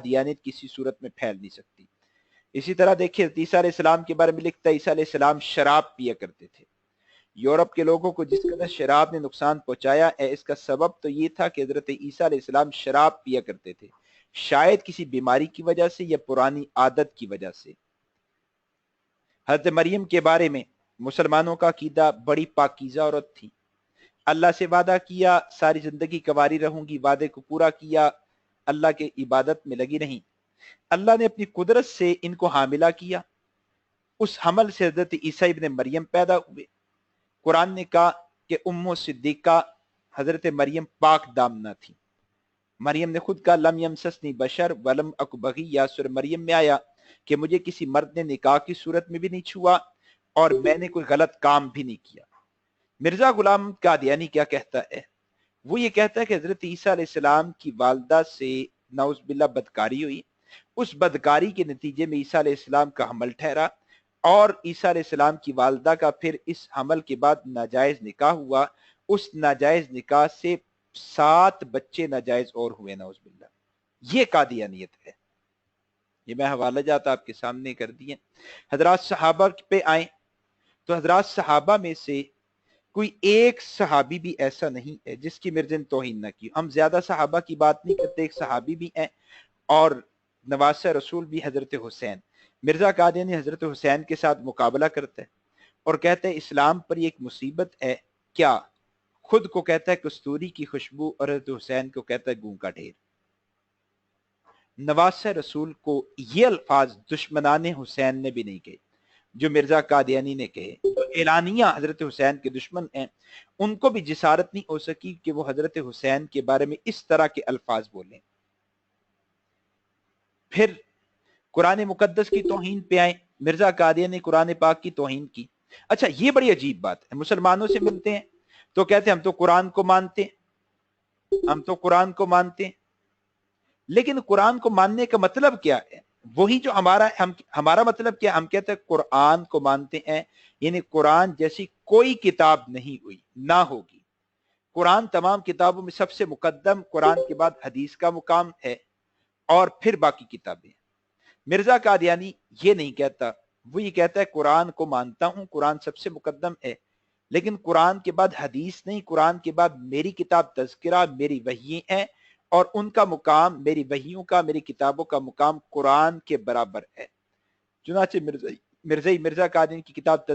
قادیانیت کسی صورت میں پھیل نہیں سکتی۔ اسی طرح دیکھیں عیسیٰ علیہ السلام کے بارے میں لکھتا ہے عیسیٰ علیہ السلام شراب پیا کرتے تھے۔ یورپ کے لوگوں کو جس قدر شراب نے نقصان پہنچایا ہے، اس کا سبب تو یہ تھا کہ حضرت عیسیٰ علیہ السلام شراب پیا کرتے تھے، شاید کسی بیماری کی وجہ سے یا پرانی عادت کی وجہ سے۔ حضرت مریم کے بارے میں مسلمانوں کا عقیدہ بڑی پاکیزہ عورت تھی، اللہ سے وعدہ کیا ساری زندگی کنواری رہوں گی، وعدے کو پورا کیا، اللہ کے عبادت میں لگی نہیں، اللہ نے اپنی قدرت سے ان کو حاملہ کیا، اس حمل سے حضرت عیسیٰ ابن مریم پیدا ہوئے۔ قرآن نے کہا کہ ام صدیقہ حضرت مریم پاک دامنہ تھی۔ مریم نے خود کہا لم یمسسنی بشر ولم اک بغیہ، سورہ مریم میں آیا کہ مجھے کسی مرد نے نکاح کی صورت میں بھی نہیں چھوا اور میں نے کوئی غلط کام بھی نہیں کیا۔ مرزا غلام قادیانی کیا کہتا ہے؟ وہ یہ کہتا ہے کہ حضرت عیسیٰ علیہ السلام کی والدہ سے نعوذ باللہ بدکاری ہوئی، اس بدکاری کے نتیجے میں عیسیٰ علیہ السلام کا حمل ٹھہرا اور عیسیٰ علیہ السلام کی والدہ کا پھر اس حمل کے بعد ناجائز نکاح ہوا، اس ناجائز نکاح سے 7 بچے ناجائز اور ہوئے نعوذ باللہ۔ یہ قادیانیت ہے۔ یہ میں حوالہ جات آپ کے سامنے کر دیے۔ حضرات صحابہ پہ آئیں تو حضرات صحابہ میں سے کوئی ایک صحابی بھی ایسا نہیں ہے جس کی مرزا نے توہین نہ کی۔ ہم زیادہ صحابہ کی بات نہیں کرتے، ایک صحابی بھی ہیں اور نواسہ رسول بھی حضرت حسین۔ مرزا قادیانی حضرت حسین کے ساتھ مقابلہ کرتا ہے اور کہتا ہے اسلام پر یہ ایک مصیبت ہے، کیا؟ خود کو کہتا ہے کستوری کی خوشبو اور حضرت حسین کو کہتا ہے گوں کا ڈھیر۔ نواسہ رسول کو یہ الفاظ دشمنان حسین نے بھی نہیں کہے جو مرزا قادیانی نے کہے، جو اعلانیہ حضرت حسین کے دشمن ہیں، ان کو بھی جسارت نہیں ہو سکی کہ وہ حضرت حسین کے بارے میں اس طرح کے الفاظ بولیں۔ پھر قرآن مقدس کی توہین پہ آئیں، مرزا قادیانی نے قرآن پاک کی توہین کی۔ اچھا یہ بڑی عجیب بات ہے، مسلمانوں سے ملتے ہیں تو کہتے ہیں ہم تو قرآن کو مانتے ہیں، ہم تو قرآن کو مانتے ہیں، لیکن قرآن کو ماننے کا مطلب کیا ہے؟ وہی جو ہمارا مطلب کیا؟ ہم کہتے ہیں قرآن کو مانتے ہیں، یعنی قرآن جیسی کوئی کتاب نہیں ہوئی نہ ہوگی۔ قرآن تمام کتابوں میں سب سے مقدم، قرآن کے بعد حدیث کا مقام ہے اور پھر باقی کتابیں۔ مرزا قادیانی یہ نہیں کہتا، وہ یہ کہتا ہے قرآن کو مانتا ہوں، قرآن سب سے مقدم ہے، لیکن قرآن کے بعد حدیث نہیں، قرآن کے بعد میری کتاب تذکرہ، میری وحییں ہیں اور ان کا مقام، میری وحیوں کا، میری کتابوں کا مقام قرآن کے برابر ہے۔ چنانچہ مرزا قادیانی کی کتاب